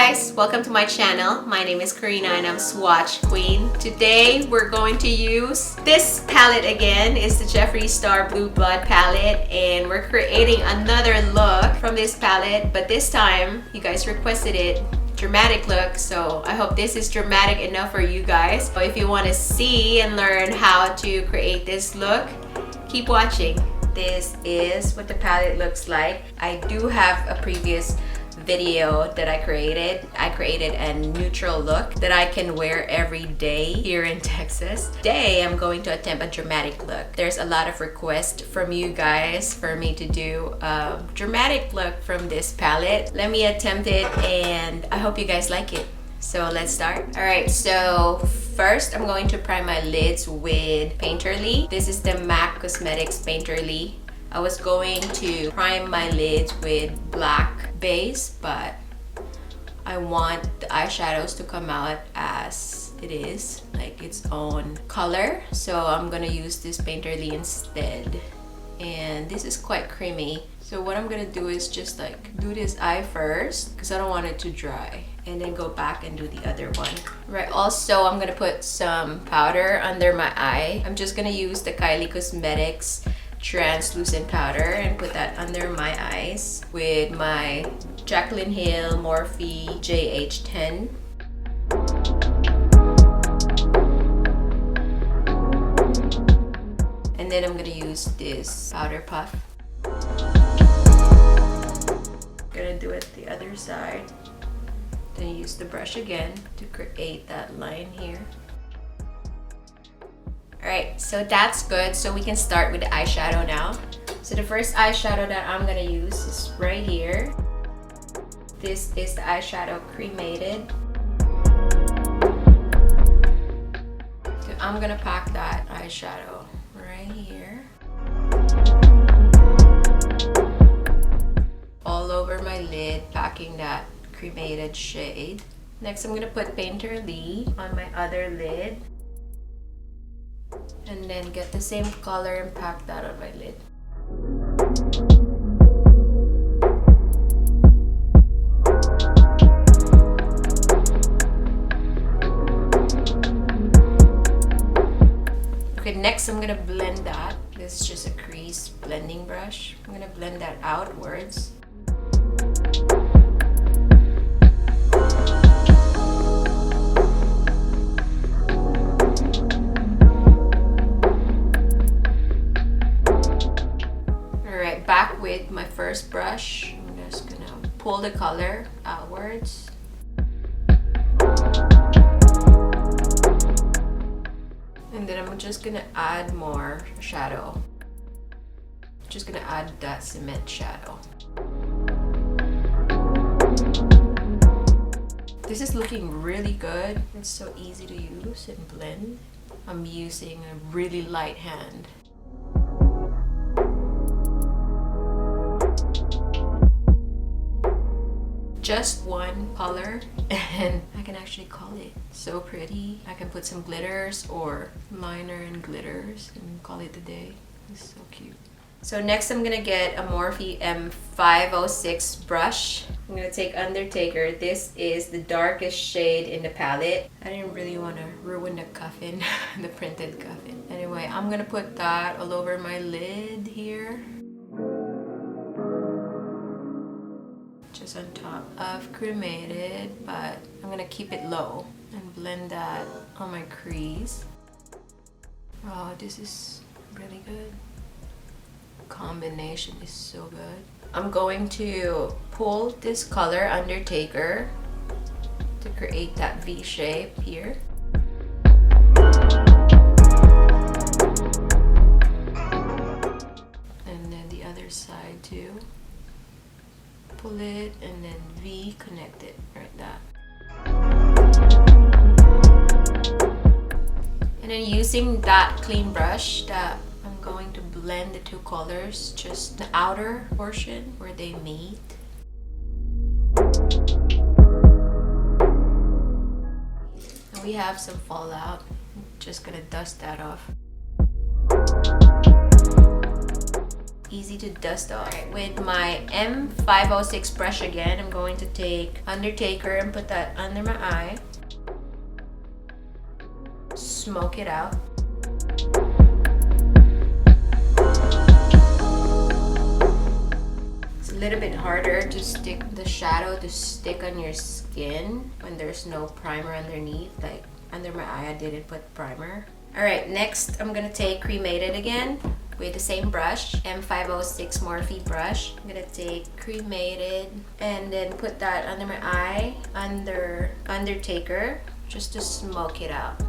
guys, welcome to my channel. My name is Karina and I'm Swatch Queen. Today we're going to use this palette again. It's the Jeffree Star Blue Blood palette, and we're creating another look from this palette, but this time you guys requested it. Dramatic look, so I hope this is dramatic enough for you guys. So if you want to see and learn how to create this look, keep watching. This is what the palette looks like. I do have a previous video that I created a neutral look that I can wear every day here in Texas. Today I'm going to attempt a dramatic look. There's a lot of requests from you guys for me to do a dramatic look from this palette. Let me attempt it and I hope you guys like it. So let's start. Alright, so first I'm going to prime my lids with Painterly. This is the MAC Cosmetics Painterly. I was going to prime my lids with black base, but I want the eyeshadows to come out as it is, like its own color. So I'm gonna use this Painterly instead. And this is quite creamy. So what I'm gonna do is just like do this eye first because I don't want it to dry, and then go back and do the other one. Right, also I'm gonna put some powder under my eye. I'm just gonna use the Kylie Cosmetics translucent powder and put that under my eyes with my Jaclyn Hill Morphe JH10. And then I'm gonna use this powder puff. Gonna do it the other side. Then use the brush again to create that line here. Alright, so that's good. So we can start with the eyeshadow now. So the first eyeshadow that I'm gonna use is right here. This is the eyeshadow Cremated. So I'm gonna pack that eyeshadow right here. All over my lid, packing that Cremated shade. Next I'm gonna put Painterly on my other lid. And then get the same color and pack that on my lid. Okay, next I'm gonna blend that. This is just a crease blending brush. I'm gonna blend that outwards. Back with my first brush, I'm just gonna pull the color outwards. And then I'm just gonna add more shadow. Just gonna add that cement shadow. This is looking really good. It's so easy to use and blend. I'm using a really light hand. Just one color and I can actually call it so pretty. I can put some glitters or liner and glitters and call it a day. It's so cute. So next I'm gonna get a Morphe M506 brush. I'm gonna take Undertaker. This is the darkest shade in the palette. I didn't really want to ruin the cuffing, the printed cuffing. Anyway, I'm gonna put that all over my lid here. Just on top of Cremated, but I'm gonna keep it low and blend that on my crease. Oh, this is really good. Combination is so good. I'm going to pull this color Undertaker to create that V shape here. And then the other side too. Pull it and then V connect it like that. And then using that clean brush that I'm going to blend the two colors, just the outer portion where they meet. And we have some fallout. I'm just gonna dust that off. easy to dust off. Right, with my M506 brush again, I'm going to take Undertaker and put that under my eye. Smoke it out. It's a little bit harder to stick the shadow to stick on your skin when there's no primer underneath. Like under my eye, I didn't put primer. Alright, next I'm gonna take Cremated again with the same brush, M506 Morphe brush. I'm gonna take Cremated and then put that under my eye, under Undertaker, just to smoke it out.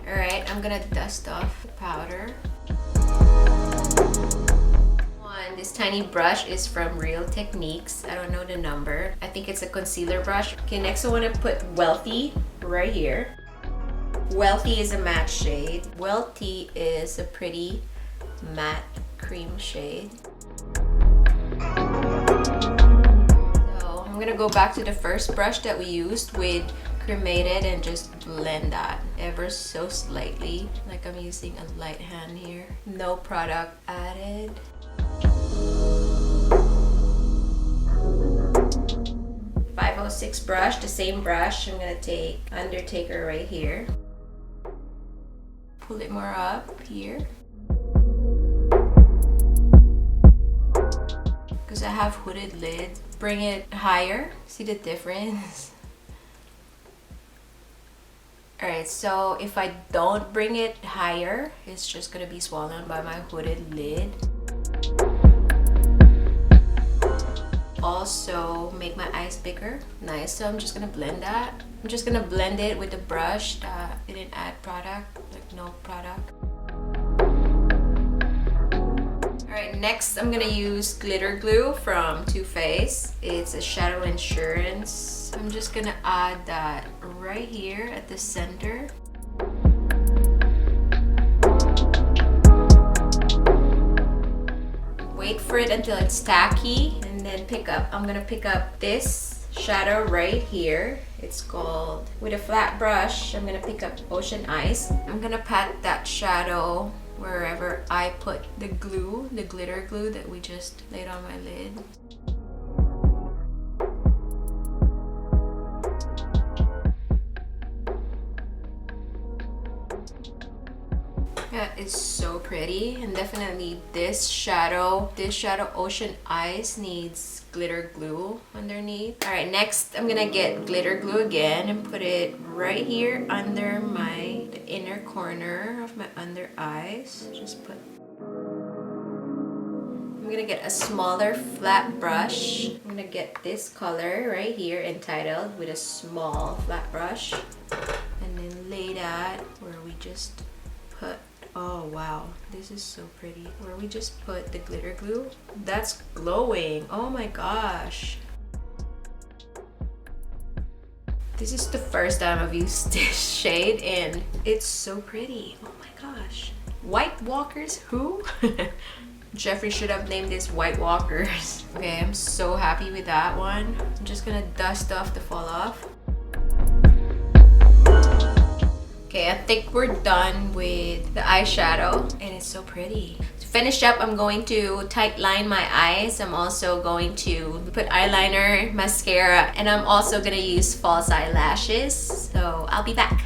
Alright, I'm gonna dust off the powder. This tiny brush is from Real Techniques. I don't know the number. I think it's a concealer brush. Okay, next I want to put Wealthy right here. Wealthy is a matte shade. Wealthy is a pretty matte cream shade. So I'm gonna go back to the first brush that we used with Cremated and just blend that ever so slightly. Like I'm using a light hand here. No product added. 506 brush, the same brush. I'm gonna take Undertaker right here. Pull it more up here. Because I have hooded lids. Bring it higher. See the difference? Alright, so if I don't bring it higher, it's just gonna be swollen by my hooded lid. Also make my eyes bigger. Nice. So I'm just gonna blend that. I'm just gonna blend it with the brush that didn't add product, like no product. Alright, next I'm gonna use glitter glue from Too Faced. It's a Shadow Insurance. I'm just gonna add that right here at the center. Wait for it until it's tacky and then I'm gonna pick up this shadow right here. It's called, with a flat brush, I'm gonna pick up Ocean Ice. I'm gonna pat that shadow wherever I put the glue, the glitter glue that we just laid on my lid. That is so pretty, and definitely this shadow Ocean Ice needs glitter glue underneath. Alright, next I'm gonna get glitter glue again and put it right here under the inner corner of my under eyes. Just put. I'm gonna get a smaller flat brush. I'm gonna get this color right here entitled with a small flat brush, and then lay that where we just put. Oh wow, this is so pretty. Where we just put the glitter glue. That's glowing. Oh my gosh. This is the first time I've used this shade and it's so pretty. Oh my gosh. White Walkers, who? Jeffree should have named this White Walkers. Okay, I'm so happy with that one. I'm just gonna dust off the fall off. Okay, I think we're done with the eyeshadow and it's so pretty. To finish up, I'm going to tight line my eyes. I'm also going to put eyeliner, mascara, and I'm also gonna use false eyelashes. So I'll be back.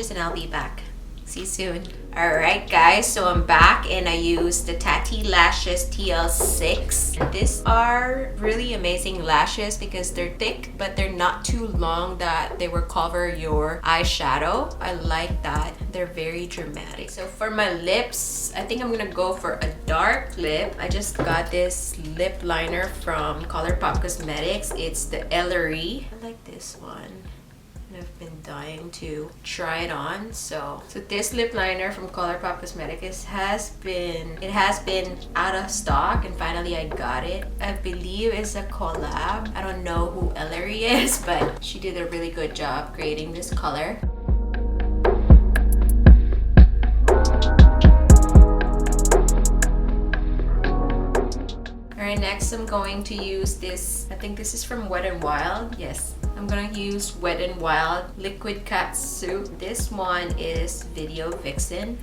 lashes and I'll be back. See you soon. Alright guys, so I'm back and I used the Tatti Lashes TL6. And these are really amazing lashes because they're thick but they're not too long that they will cover your eyeshadow. I like that. They're very dramatic. So for my lips, I think I'm gonna go for a dark lip. I just got this lip liner from Colourpop Cosmetics. It's the Ellery. I like this one. I've been dying to try it on. So this lip liner from Colourpop Cosmetics has been out of stock and finally I got it. I believe it's a collab. I don't know who Ellery is, but she did a really good job creating this color. Alright, next I'm going to use this. I think this is from Wet n Wild. Yes. I'm gonna use Wet n Wild Liquid Cat Soup. This one is Video Vixen.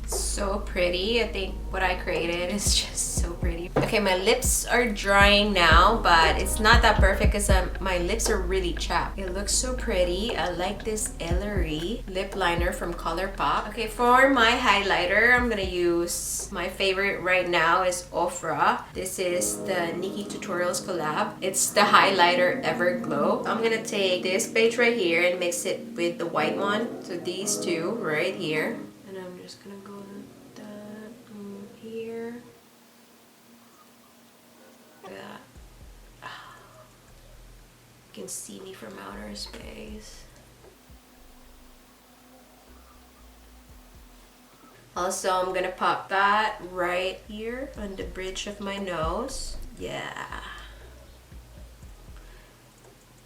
So pretty. I think what I created is just so pretty. Okay, my lips are drying now, but it's not that perfect because my lips are really chapped. It looks so pretty. I like this Ellery lip liner from Colourpop. Okay, for my highlighter, I'm gonna use my favorite right now is Ofra. This is the Nikki Tutorials collab. It's the highlighter Everglow. I'm gonna take this page right here and mix it with the white one. So these two right here. And I'm just gonna go here. Look at that. You can see me from outer space. Also, I'm gonna pop that right here on the bridge of my nose. Yeah.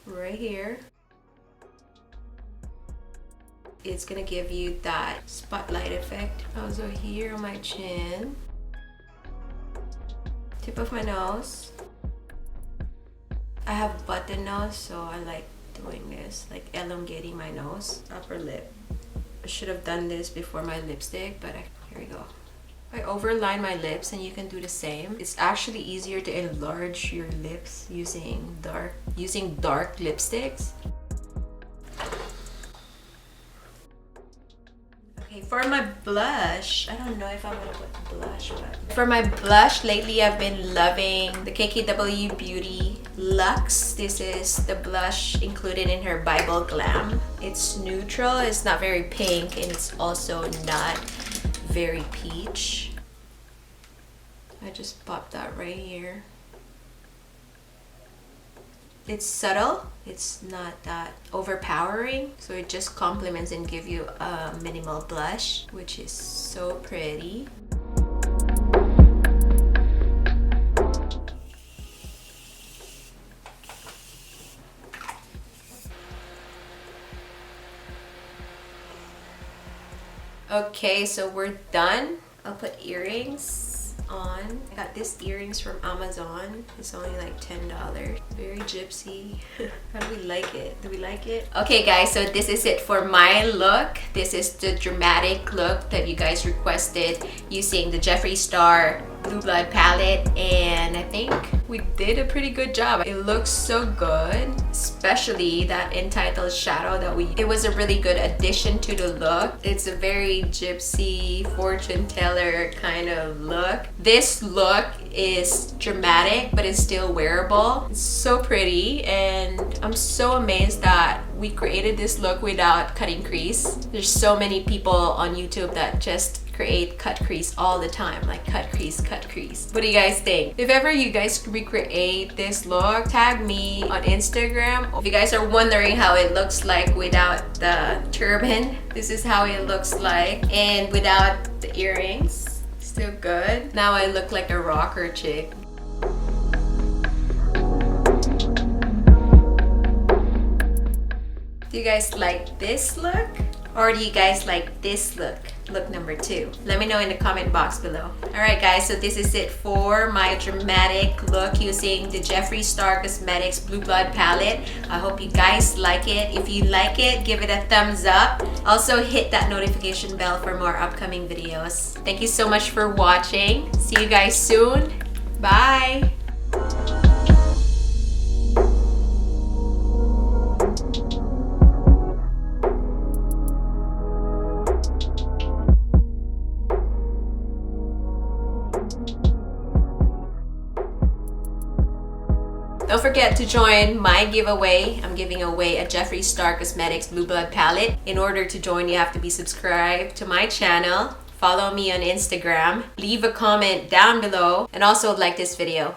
Right here. It's gonna give you that spotlight effect. Also here on my chin. Tip of my nose. I have button nose, so I like doing this, like elongating my nose. Upper lip. I should have done this before my lipstick, but here we go. I overline my lips and you can do the same. It's actually easier to enlarge your lips using dark lipsticks. For my blush, I don't know if I'm gonna put blush, but for my blush lately I've been loving the KKW Beauty Luxe. This is the blush included in her Bible Glam. It's neutral, it's not very pink, and it's also not very peach. I just popped that right here. It's subtle, it's not that overpowering, so it just complements and gives you a minimal blush, which is so pretty. Okay, so we're done. I'll put earrings on. I got these earrings from Amazon. It's only like $10. Very gypsy. How do we like it? Do we like it? Okay guys, so this is it for my look. This is the dramatic look that you guys requested using the Jeffree Star Blue Blood palette, and I think we did a pretty good job. It looks so good, especially that entitled shadow it was a really good addition to the look. It's a very gypsy fortune teller kind of look. This look is dramatic, but it's still wearable. It's so pretty, and I'm so amazed that we created this look without cutting crease. There's so many people on YouTube that just create cut crease all the time, like cut crease, cut crease. What do you guys think? If ever you guys recreate this look, tag me on Instagram. If you guys are wondering how it looks like without the turban, this is how it looks like, and without the earrings, still good. Now I look like a rocker chick. Do you guys like this look? Or do you guys like this look? Look number 2. Let me know in the comment box below. Alright guys, so this is it for my dramatic look using the Jeffree Star Cosmetics Blue Blood palette. I hope you guys like it. If you like it, give it a thumbs up. Also hit that notification bell for more upcoming videos. Thank you so much for watching. See you guys soon. Bye! Don't forget to join my giveaway. I'm giving away a Jeffree Star Cosmetics Blue Blood palette. In order to join, you have to be subscribed to my channel, follow me on Instagram, leave a comment down below, and also like this video.